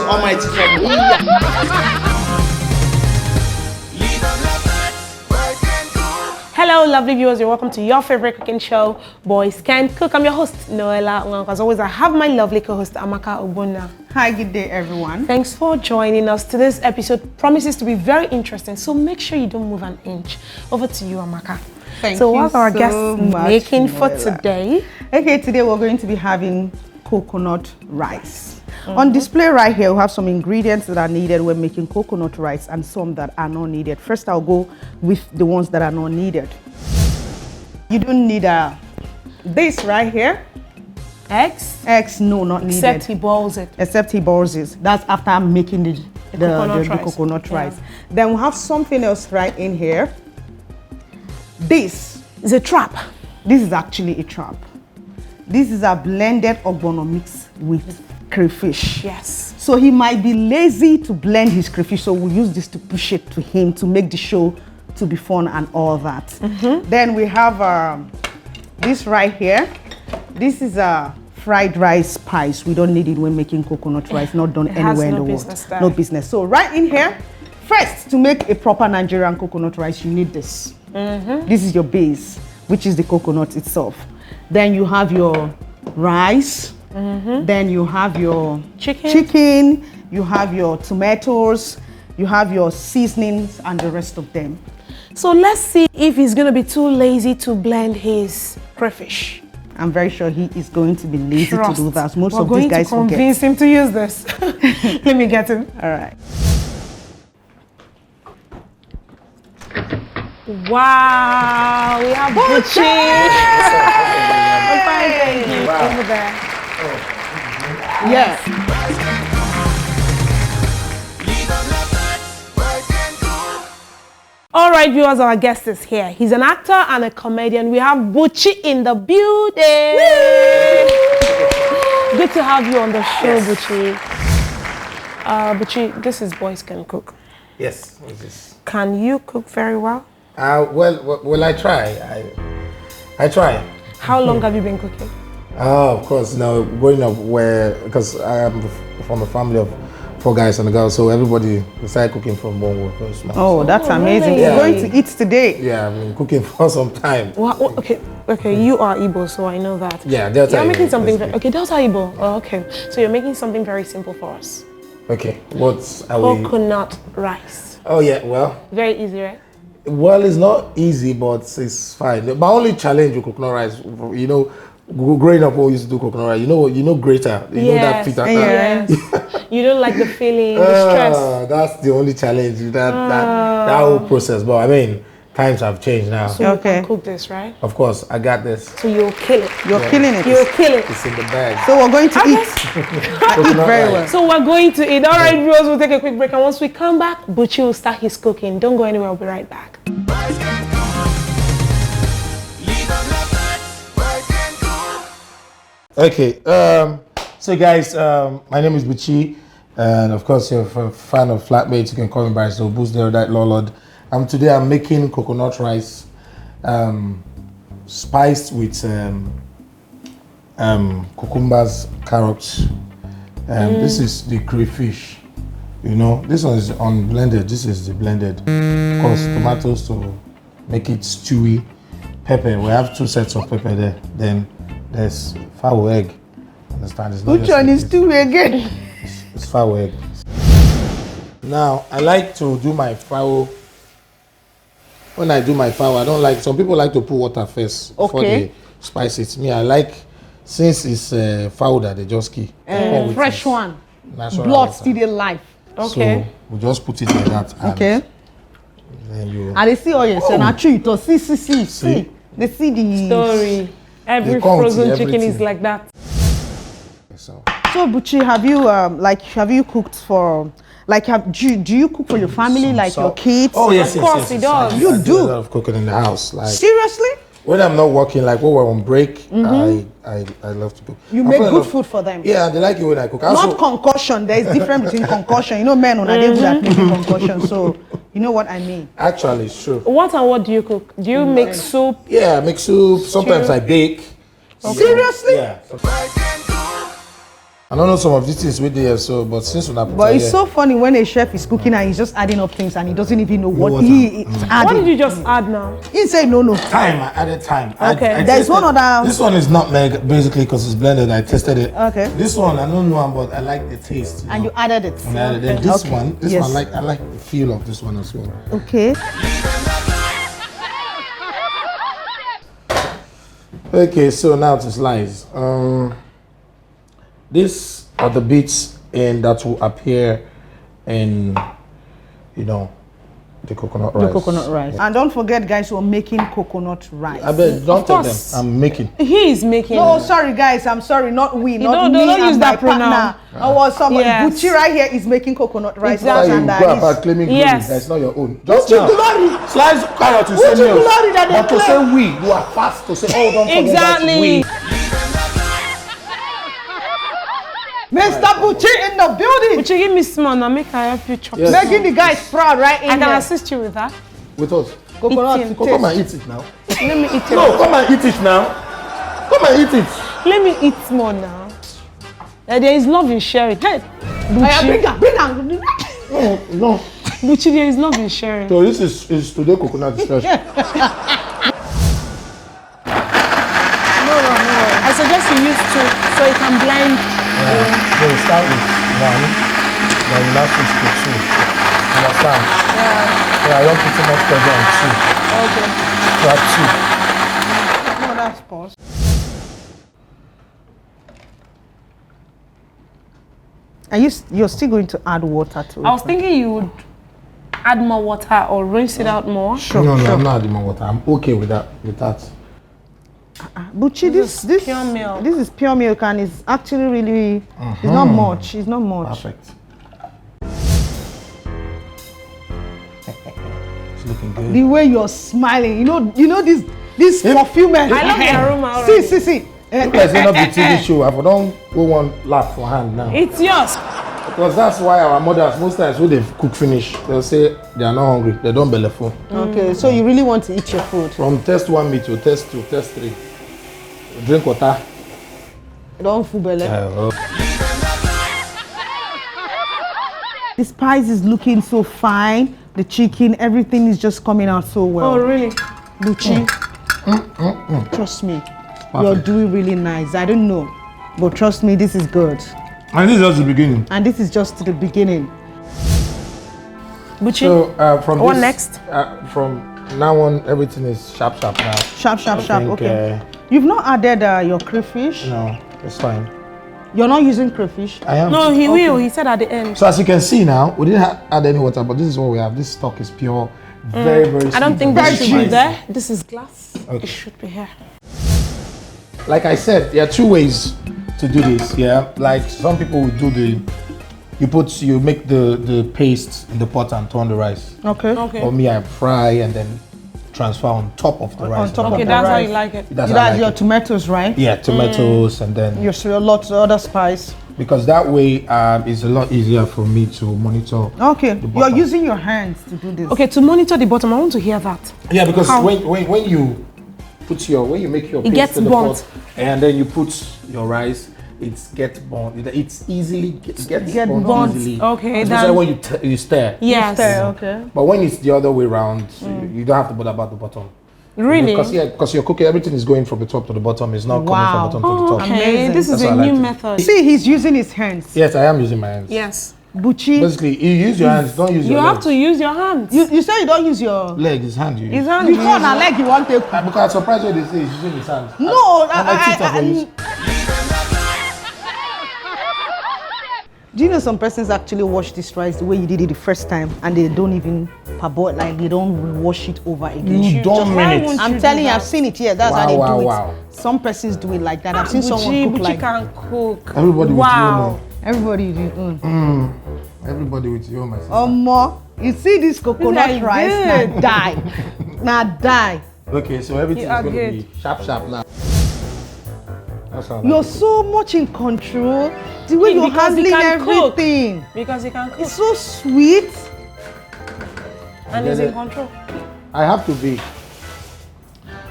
almighty trouble. Hello, lovely viewers. You're welcome to your favorite cooking show, Boys Can Cook. I'm your host, Noella. As always, I have my lovely co-host, Amaka Ogbonna. Hi, good day, everyone. Thanks for joining us. Today's episode promises to be very interesting, so make sure you don't move an inch. Over to you, Amaka. Thank so you what are our so guests much, making for Noella. today? Okay, today we're going to be having coconut rice. On display right here, we have some ingredients that are needed when making coconut rice and some that are not needed. First, I'll go with the ones that are not needed. You don't need this right here. Eggs? Eggs, no, not needed. Except he boils it. Except he boils it. That's after making the coconut rice. Then we have something else right in here. This is a trap. This is actually a trap. This is a blended ogbono mix with crayfish. Yes. So he might be lazy to blend his crayfish, so we'll use this to push it to him to make the show to be fun and all that. Then we have this right here. This is a fried rice spice. We don't need it when making coconut rice, not done anywhere in the world. No business. So right in here, first, to make a proper Nigerian coconut rice, you need this. This is your base, which is the coconut itself. Then you have your rice. Then you have your chicken, you have your tomatoes, you have your seasonings and the rest of them. So let's see if he's going to be too lazy to blend his crayfish. I'm very sure he is going to be lazy to do that. Most of these guys will convince him to use this. Let me get him. All right. Wow, we have Buchi. I'm fine, thank you. Wow. Over there. Yes. All right, viewers, our guest is here. He's an actor and a comedian. We have Buchi in the building. Good to have you on the show, yes. Buchi. Buchi, this is Boys Can Cook. Yes. What is this? Can you cook very well? Well, I try. I try. How long have you been cooking? Oh, of course. Now, growing up, because I am from a family of 4 guys and a girl, so everybody started cooking from one work. Oh, that's amazing. Really? We're going to eat today. Yeah, I've been cooking for some time. Well, okay, you are Igbo, so I know that. Yeah, Delta You're making something. okay, Delta Igbo. Oh, okay. So you're making something very simple for us. Okay, what are we? Coconut rice. Oh yeah, well. Very easy, right? Well, it's not easy, but it's fine. My only challenge with coconut rice, growing up, we used to do coconut rice. You know, grater. You know that fit. Yes. You don't like the feeling, the stress. That's the only challenge. That whole process. But I mean, times have changed now. So you can cook this, right? Of course, I got this. So you'll kill it. You're killing it. You'll kill it. It's in the bag. So we're going to eat. Eat very well. So we're going to eat. All right, viewers, we'll take a quick break, and once we come back, Buchi will start his cooking. Don't go anywhere. We'll be right back. Okay, so guys, my name is Buchi, and of course, you're a fan of flatmates, you can call me by so Boost there, that Lord. Today I'm making coconut rice, spiced with cucumbers, carrots. This is the crayfish. This one is unblended. This is the blended. Of course, tomatoes to make it stewy. Pepper. We have 2 sets of pepper there. Then there's fowl egg. Understand? Which one is stewy again? It's fowl egg. Now I like to do my fowl. When I do my fowl, I don't like. Some people like to put water first before they spice it. Me, I like, since it's fowl that they just keep. Fresh one. Natural blood water. still dey life. Okay. So we just put it like that. Okay. Then And they see all your son. Actually, to see. They see the story. Every frozen chicken is like that. So Buchi, have you cooked for? Do you cook for your family, your kids? Oh yes, of course he does. I do a lot of cooking in the house. Seriously? When I'm not working, when we're on break, I love to cook. You make good food for them. Yeah, they like it when I cook. Not concoction. There is difference between concoction. Men on a day that make concoction. So you know what I mean. Actually, it's true. What and what do you cook? Do you make soup? Yeah, I make soup. Sometimes I bake. Okay. Seriously? Yeah. I don't know some of these things with there, so but since when I put But it's here, so funny when a chef is cooking and he's just adding up things and he doesn't even know what what he is What adding. did you just add now? He say no. time. I added time. Okay. I There's tasted- one other- This one is nutmeg basically because it's blended. I tested it. Okay. This one I don't know, but I like the taste. And you added it. And I added it. This Okay. one, Yes. I like the feel of this one as well. Okay. Okay, so now to slice. These are the bits and that will appear in, you know, the coconut rice. The coconut rice. And don't forget, guys, we're making coconut rice. I bet don't tell them course. I'm making. He is making. No, sorry, guys. I'm sorry. Not we. Not don't- me don't and use my that pronoun. partner. I was somebody. Yes. Buchi right here is making coconut rice. Exactly. Why you And go that about is- claiming glory? Yes. That's not your own. Just Which now, glory? slice carrot to Which say meals. glory that they But to claim? say we, you are fast to say, oh, don't forget Exactly. that we. Mr. Buchi in the building. Would you give me small now? Make I help you chop. Yes. Making the guys proud right in I can there. assist you with that. With us. Coconut Eating. to Come and taste. eat it now. Let me eat it. No, come and eat it now. Come and eat it. Let me eat more now. There is love in sharing. Hey, Aya, bring Buchi. her. No, no. Buchi, there is love in sharing. So this is today coconut special. I suggest you use two so it can blend. So we start with one, then we now switch to two. Understand? Yeah. So I don't put too much pressure on two. Okay. So I No, that's pause. And you're still going to add water to it. I was thinking you would add more water or rinse it out more. two. No, I'm not adding more water. I'm okay with that. Buchi, This this is pure milk. This is pure milk and it's actually really it's not much. It's not much. Perfect. It's looking good. The way you're smiling, you know this perfume. I love the aroma See, already. see. You guys end up the TV show. I don't go one lap for hand now. It's yours. Because that's why our mothers, most times when they cook finish, they'll say they are not hungry. They don't belly full. Okay, so you really want to eat your food. From test 1 meat to test 2, test 3. Drink water. Don't full belly. Uh, The spice is looking so fine. The chicken, everything is just coming out so well. Oh, really? Buchi, trust me, you're doing really nice. I don't know, but trust me, this is good. and this is just the beginning. And this is just the beginning. Buchi, So from what this, next? From now on, everything is sharp now. Sharp, sharp, I sharp. think, Okay. You've not added your crayfish. No, it's fine. You're not using crayfish. I am. No, he will. He said at the end. So as you can see now, we didn't add any water, but this is what we have. This stock is pure, very, very. I don't sweet, think very this should be spicy. there. This is glass. Okay. It should be here. Like I said, there are two ways to do this. Yeah, like some people will do you make the paste in the pot and turn the rice. Okay. Okay. Or me, I fry and then transfer on top of the rice. top of Okay, the that's how rice. you like it. That's You how I add like your it. tomatoes, right? Yeah, tomatoes and then Your lots of other spice. because that way it's a lot easier for me to monitor. Okay. The You're bottom. using your hands to do this. Okay, to monitor the bottom, I want to hear that. Yeah, because How? when you make your It paste gets in the burnt. pot and then you put your rice, it gets burnt. It's easily gets Get burnt burnt. easily. Okay, Especially then- when you stir. Yes. Stir, okay. But when it's the other way around, you don't have to bother about the bottom. Really? Because you're cooking, everything is going from the top to the bottom. It's not Wow. coming from the bottom to the top. Okay, Amazing. this is That's a what I new like method. See, he's using his hands. Yes, I am using my hands. Yes. Buchi, Basically, you use your hands, don't use You your have legs. to use your hands. you say you don't use your. Leg is hand you use. His hand. Before now, like you want to. Because I'm surprised when they say he's using his hands. No, And my teeth are for use. Do you know some persons actually wash this rice the way you did it the first time and they don't even parboil, like they don't wash it over again? You don't why mean won't it. I'm you telling do you, that? I've seen it here. That's Wow, how they wow, do it. wow. Some persons do it like that. I've seen someone Buchi, cook Buchi like can cook. Everybody with Wow. everybody do. Everybody with you, my sister. More, you see this coconut This is rice, good. now die, now die. Okay, so everything You is are going to good. be sharp now. That's how I You're like it. so much in control. The way you're Because he handling can cook. everything. Because he can cook It's so sweet. and he's Get in it? control. I have to be.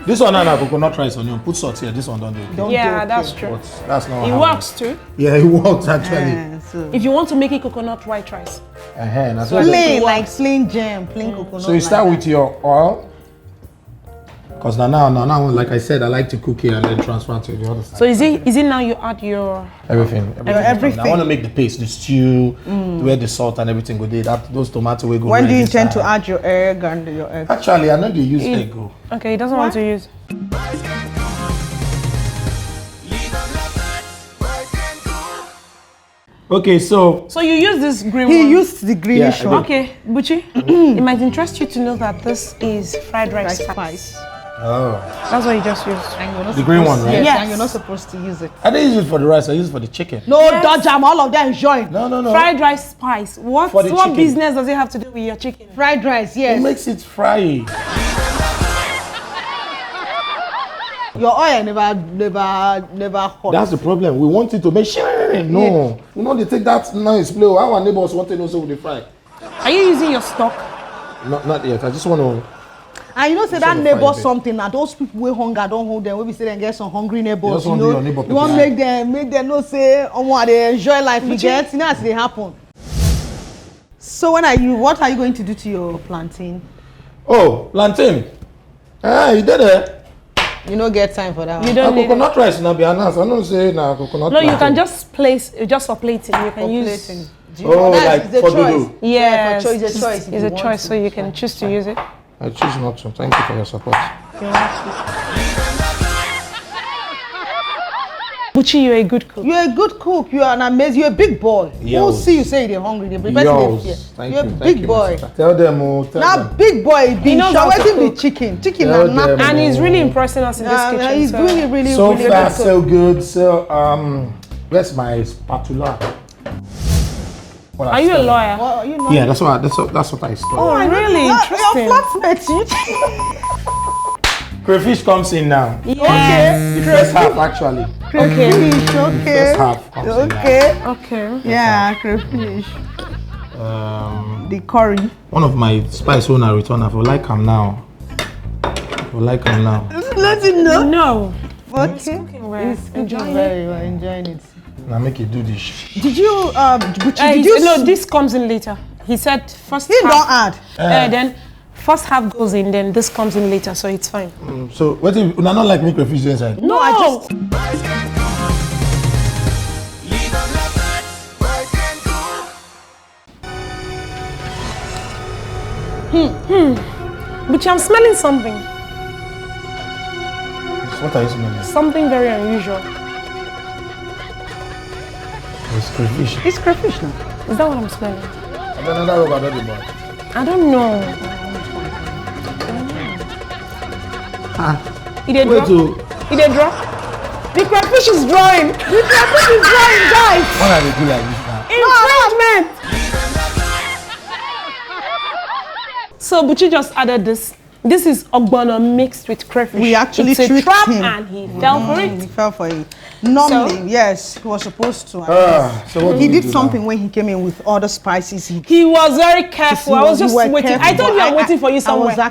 This one now coconut rice onion. Put salt here. This one don't do it. Don't Yeah, do that's okay. true. But that's not. It how works too. Yeah, it works actually. So If you want to make it coconut white rice. That's what plain, like plain jam, plain coconut. So you start like with your oil. Because now, like I said, I like to cook here and then transfer to the other side. So is it now you add your Everything. everything. I want to make the paste, the stew, where the salt and everything go there. Those tomato will go. When do you intend to inside. add your egg and your egg? Actually, I know they use egg. Oh. Okay, he doesn't want to use. Okay, so So you use this green He one. used the greenish Yeah, I one. did. Okay, Buchi, it might interest you to know that this is fried rice spice. That's what you just used. And you're not The green supposed- one, right? Yes, Yes. and you're not supposed to use it. I didn't use it for the rice. I use it for the chicken. No, Yes. dodge them. All of them join. No. Fried rice spice. What For the chicken. business does it have to do with your chicken? Fried rice, It yes. makes it fry. Your oil never hot. That's the problem. We want it to make sure. No, you know they take that nice play. Our neighbors want to know so with the fry. Are you using your stock? Not yet. I just want to. And you know, say Sort that of neighbor fry a bit. something. Now those people with hunger don't hold them. When we say them get some hungry neighbors, just you want know, your neighbor you want people. make them know say, oh, they enjoy life. You get, you know, as they happen. So what are you going to do to your plantain? Oh, plantain. You did it. You don't get time for that. You One. don't need it. Coconut rice now be announced. I don't say now coconut. No, you plantain. can just place just for plating. You can For use. plating. Do you Oh, that's like it's a for choice. dodo. Yes, for choice, it's a choice. if It's you a want choice, to. so you can choose to use it. I choose not to. Thank you for your support. Buchi, you're a good cook. You're a good cook. You are an amazing. You're a big boy. Who Yours. see you say they're hungry? They prepare Yours. you. Thank You're you. a Thank big you, boy. my sister. Tell them. Oh, tell Now them. big boy being knows how to waiting the cook. chicken. Chicken Tell and them. nap. And he's really impressing us in this kitchen. He's so- doing really, So really far, good. so good. So where's my spatula? What I Are you a stole. lawyer? Well, you know. Yeah, that's what I stole. Oh, really? Your Interesting. flatmate. Crayfish comes in now. Yes. The first half actually. Okay. Crayfish, okay. First half comes in now. Okay. Okay. Yeah, crayfish. The The curry. one of my spice owner return. I feel like I'm now. Let him know. No. Okay. Well, enjoying it. Very well, enjoying it. Now make you do this. Did you, Buchi, did you? No, this comes in later. He said first He don't half. add. Then first half goes in, then this comes in later, so it's fine. So what if you not like make crayfish inside? No, I just. But I'm smelling something. What are you smelling? Something very unusual. It's crayfish. It's crayfish now. Is that what I'm smelling? I don't know that rubber don't do much. I don't know. It did Wait drop. to It did drop. The crayfish is drawing. The crayfish is drawing, guys. what are they do like this now? Infringement. So Buchi just added this. This is ogbono mixed with crayfish. We actually it's a tricked trap him. and he fell for He it. fell for it. Normally, So? yes, he was supposed to. So what do He we did do something when he came in with all the spices. He was very careful. I was just You were waiting. careful, I told you but I'm waiting for you somewhere. we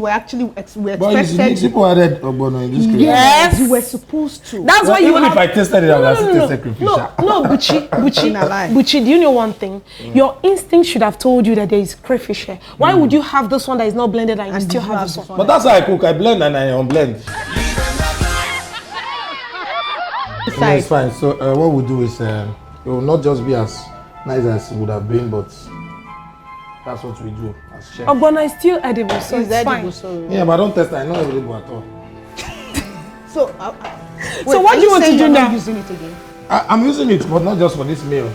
actually But you expected. see, people added ogbono in this crayfish. Yes. You were supposed to. That's why you Even if have. I tasted it, I would have still tasted crayfish. No, Buchi, In a lie. Buchi, do you know one thing? Your instinct should have told you that there is crayfish here. Why would you have this one that is not blended and you still you have have this this one? But that's how I cook. I blend and I unblend. Yeah, it's fine. So what we'll do is it will not just be as nice as it would have been, but that's what we do as chef. Ogbono is still edible, so it's, fine. Yeah, but I don't test it. I know edible at all. So, So what do you want to do now? Using it again? I'm using it, but not just for this meal.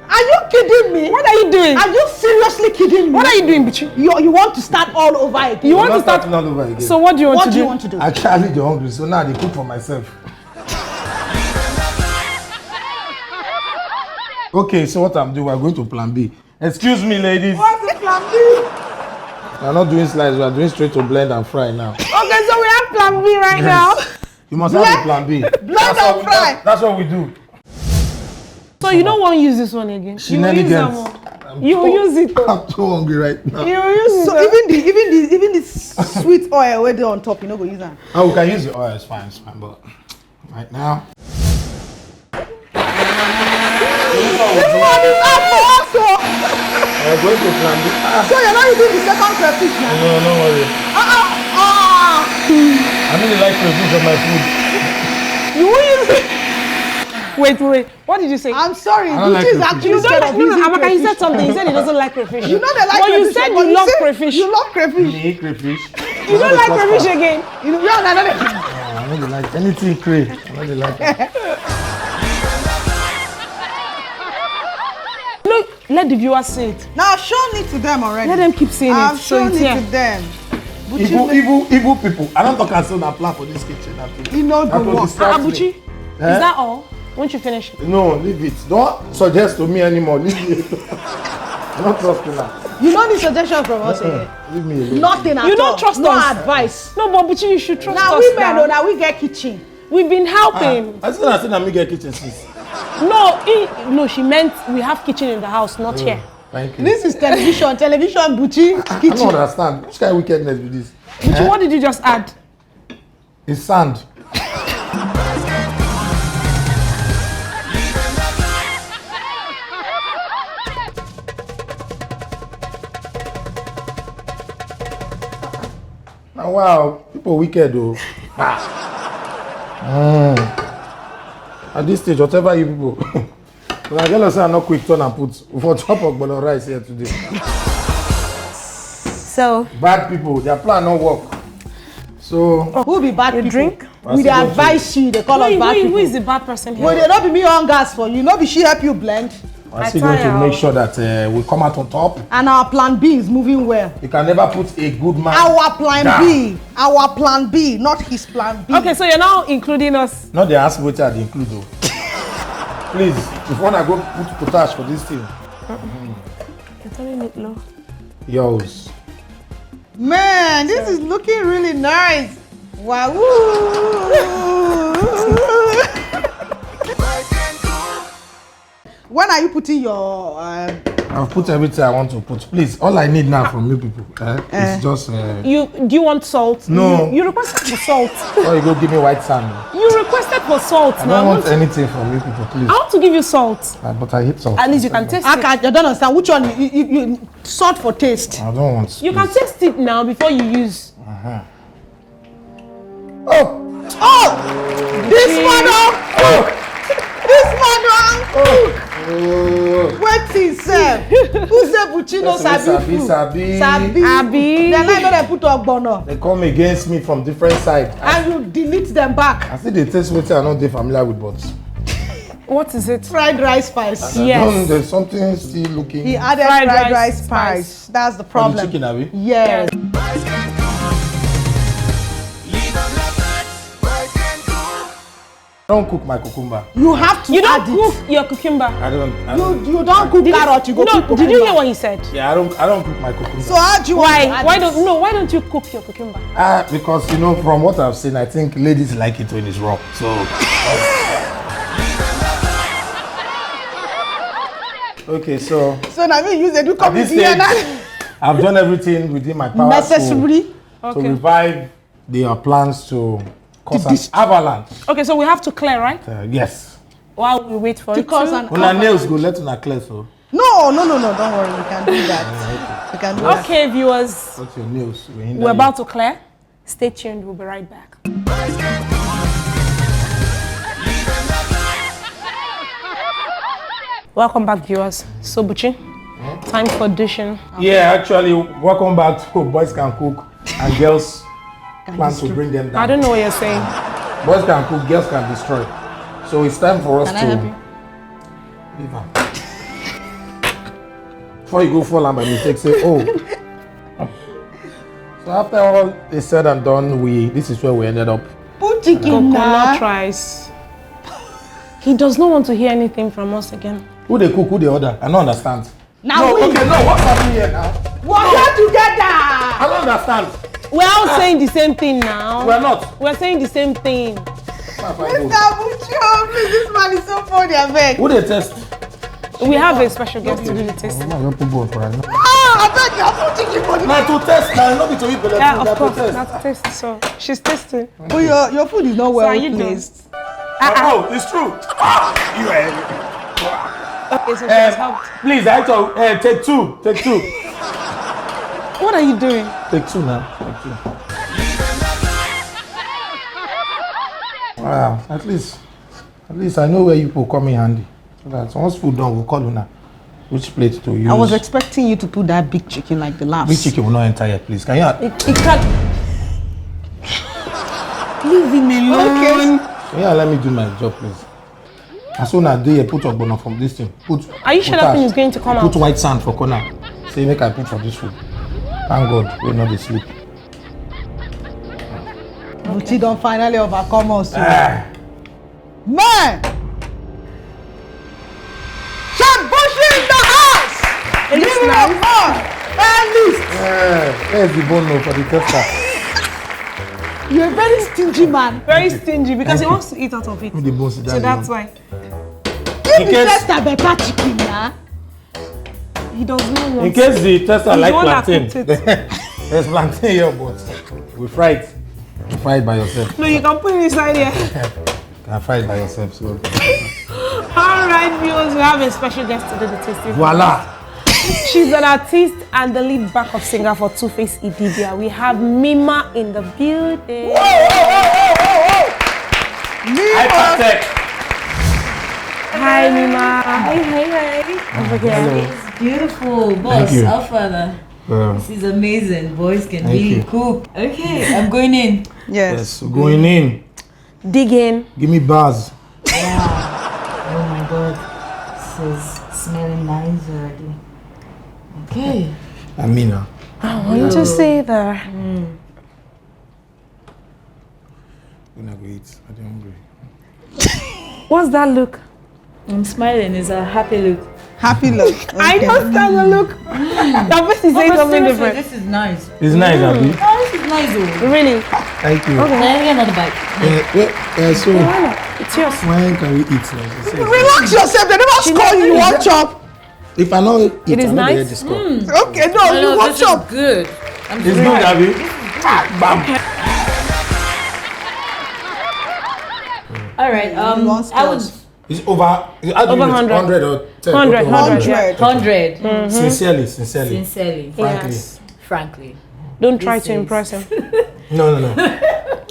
Are you kidding me? What are you doing? Are you seriously kidding me? What are you doing, Buchi? You want to start all over again? You want I'm to not start? starting all over again. So what do you want What to do do? you want to do? Actually, they're hungry, so now they cook for myself. Okay, so what I'm doing, we're going to plan B. Excuse me, ladies. What's the plan B? We're not doing slides, we're doing straight to blend and fry now. Okay, so we have plan B right now. You must have a plan B. Blend and fry. That's what we do. So you don't want to use this one again? She You will nearly use that one. gets. You will use it. I'm too hungry right now. You will use So it. even the sweet oil where they on top, you know, go use that. Oh, we can use the oil. It's fine, but right now. This one is up for us, so. We're going to plan this. So you're not using the second crayfish now? No, don't worry. I really like crayfish on my food. You will use it. Wait. What did you say? I'm sorry. I don't like Buchi is crayfish. actually You don't scared like, of no, using Amaka, you crayfish. said something. You said he doesn't like crayfish. You know they like but crayfish. you said but you love say crayfish. You love crayfish. Me, crayfish. You don't like crayfish again. You know, yeah, no. I don't really like anything cray. I don't really like it. No, let the viewers see it. Now, I've shown it to them already. Let them keep seeing I've it. So shown it's it here. to them. Buchi, Evil people. I don't talk as a plan for this kitchen. You know the work. Buchi, is that all? Won't you finish it? No, leave it. Don't suggest to me anymore. Leave it. I'm not trusting that. You know the suggestion from us again. Leave me alone. Nothing at all. You don't trust no us. advice. No, but Buchi, you should trust Now us. we men, now we get kitchen. We've been helping. I still not saying that me get kitchen sis. No, she meant we have kitchen in the house, not here. Thank you. This is television, Buchi, I don't kitchen. understand. Which kind of wickedness with this? Buchi, what did you just add? It's sand. Oh, wow, people wicked though. At this stage, whatever you people. When I get say I'm not quick turn and put for top of bolo rice here today. So, Bad people, their plan not work. So Who be bad you people? drink? We dey advise you, they call us bad Who people. is the bad person here? Well, they don't be me on gas for you. No be she help you blend. I'm still going to make sure that we come out on top. And our plan B is moving well. You can never put a good man. Our plan down. B. Our plan B, not his plan B. Okay, so you're now including us. Not the ask what I include though. Please, if you wanna go put potash for this thing. You're turning it low. Yours. Man, this is looking really nice. Wow. When are you putting your I've put everything I want to put. Please, all I need now from you people is just Do you want salt? No. You requested for salt. or you go give me white sand. You requested for salt. I now. don't want anything from you people, please. I want to give you salt. But I hate salt. At least you can taste I it. don't understand which one you salt for taste. I don't want. You can taste it now before you use. Oh! This one oh! This one oh! Wait till sef. Who say Buchi no sabi food? Sabi. Abi. Then I know they put ogbono. They come against me from different sides. And you delete them back. I see they taste what I'm not familiar with, but What is it? Fried rice spice. Yes. there's something still looking. He added Fried fried rice rice spice. That's the For the problem. chicken, Abi. Yes. I don't cook my cucumber. You have to You don't add it. cook your cucumber. I don't. You don't cook carrot, you go No, cook did you hear cucumber. what he said? Yeah, I don't cook my cucumber. So how do you want to add Why it? don't you cook your cucumber? Because from what I've seen, I think ladies like it when it's raw. So. Okay, so So now me use they do at come this with stage, DNA. I've done everything within my power Necessary. to Okay. revive their plans to cause an dis- avalanche. Okay, so we have to clear, right? Yes. While we wait for it Because to. an Una nails go let una clear so. No, don't worry, we can do that. We can do that. Okay, viewers, What's your nails? will hinder we're you. about to clear. Stay tuned. We'll be right back. Welcome back, viewers. So, Buchi, time for dishing. Yeah, actually, welcome back to Boys Can Cook and Girls Plan to Bring Them Down. I don't know what you're saying. Boys can cook, girls can destroy. So it's time for us Can I to help you? leave her. Before you go fall and by mistake say, oh. So after all is said and done, this is where we ended up. Put chicken Coconut now. rice. He does not want to hear anything from us again. Who they cook, who they order? I don't understand. Now No, we okay, no, what's happening here now? work here together. I don't understand. We're all saying the same thing now. We're not. We're saying the same thing. Mr. Buchi, oh, please, this man is so funny, I beg. Who they test? We have a special guest to do the tasting. I don't put both for us. I beg you, I'm putting you for the... Now to test, now not be to eat, but Yeah, of course. That's taste. So she's tasting. But your food is not well are you placed. Oh, it's true. You Okay, so she has helped. please, I told take two. Take two. What are you doing? Take two now. Take two. Wow, at least I know where you people come in handy. So that once food done, we'll call you now. Which plate to use? I was expecting you to put that big chicken like the last. Big chicken will not enter yet, please. Can you? It can't. Leave him alone. Yeah, let me do my job, please. As soon as they put a bono from this thing, Are you sure that thing is going to come out? Put white sand for corner. Say make I put for this food. Thank God, we're not asleep. Buchi don't finally overcome us. Ah. Man! Chef Buchi in the house! It looks Give me nice. a more! At least! Where's the bono for the tester? You're a very stingy man. Very stingy because he wants to eat out of it. The bone sit down So that's there. why. Give the tester better chicken, yeah? He does not want In case the tester He's like the one that plantain, cooked there's plantain here, but we fry it. You fry it by yourself. No, you can put it inside here. You can fry it by yourself. So Alright, viewers, we have a special guest to do the tasting. voila. She's an artist and the lead backup singer for Two-Face Idibia. We have Mima in the building. Hypertech. Hi, Mima. Hey. Over here. It's beautiful, boss. you. How far? This is amazing. Boys can Thank really you. cook. Okay, I'm going in. Yes, we're going in. Dig in. Give me bars. Oh my god, this is smelling nice already. Okay. Amina. I want to say that. We're not going to eat. I'm hungry. What's that look? I'm smiling. It's a happy look. Happy look. I don't stand the look. That person is saying something different. This is nice. It's nice, Abby. Oh, this is nice though. Really? Thank you. Can I get another bite? So Why not? It's yours. when can we eat? Like you said? Relax yourself. They never score you. You want chop. If I know it, It is I know nice. the score. Okay, no, you No, want this is chop. good. It's good, Abby. Bam. All right. I would It's over. Over 100. 100 or 10. 100, Okay, 100. 100. 100. Sincerely. Sincerely, Frankly. Yes. frankly. Don't try This to is- impress him. No.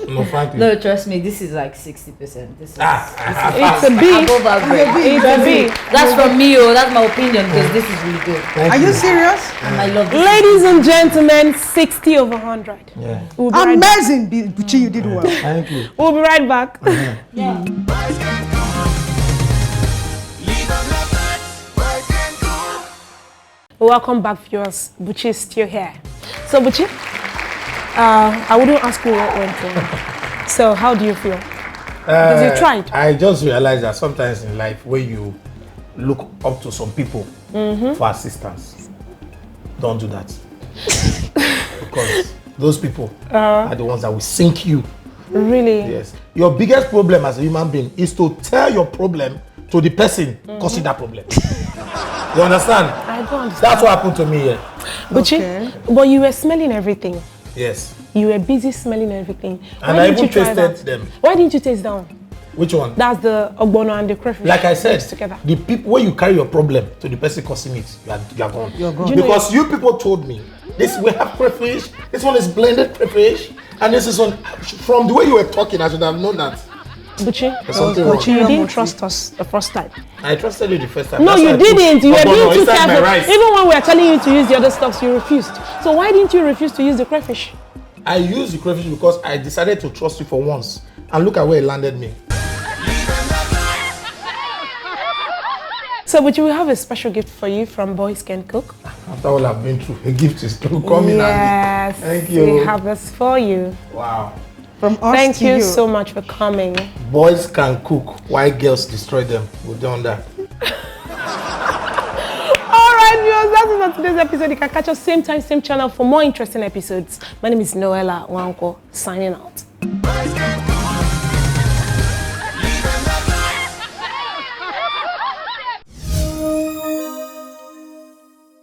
No, frankly. No, trust me. This is like 60%. This is It's a B. above average. It's a B. That's from me, oh. That's my opinion because this is really good. Thank Are you serious? And I love this. Ladies and gentlemen, 60 over 100. Yeah. We'll be right back. Amazing, Buchi, you did well. Thank you. We'll be right back. Yeah. Welcome back, viewers. Buchi is still here. So, Buchi, I wouldn't ask you what went wrong. So, how do you feel? Because you tried. I just realized that sometimes in life, when you look up to some people for assistance, don't do that. Because those people are the ones that will sink you. Really? Yes. Your biggest problem as a human being is to tell your problem to the person causing that problem. You understand? I don't understand. That's what happened to me here. Buchi, Okay. but you were smelling everything. Yes. You were busy smelling everything. And Why I didn't even you try tasted that? them. Why didn't you taste down? Which one? That's the ogbono and the crayfish. Like I said, mixed together. the people when you carry your problem to the person causing it, you are gone. You're gone. Do you know Because you people told me this we have crayfish, this one is blended crayfish, and this is one from the way you were talking, I should have known that. Buchi, something wrong. Buchi, you didn't trust us the first time. I trusted you the first time. No, That's you why I put didn't. You were ogbono being too inside my careful. rice. Even when we were telling you to use the other stuffs, you refused. So why didn't you refuse to use the crayfish? I used the crayfish because I decided to trust you for once, and look at where it landed me. So, Buchi, we have a special gift for you from Boys Can Cook. After all I've been through, a gift is to come in Yes, handy. Thank you. we have this for you. Wow. From us Thank to you so much for coming. Boys can cook, why girls destroy them? We've done that. All right, viewers, that's it for today's episode. You can catch us same time, same channel for more interesting episodes. My name is Noella Wanko, signing out.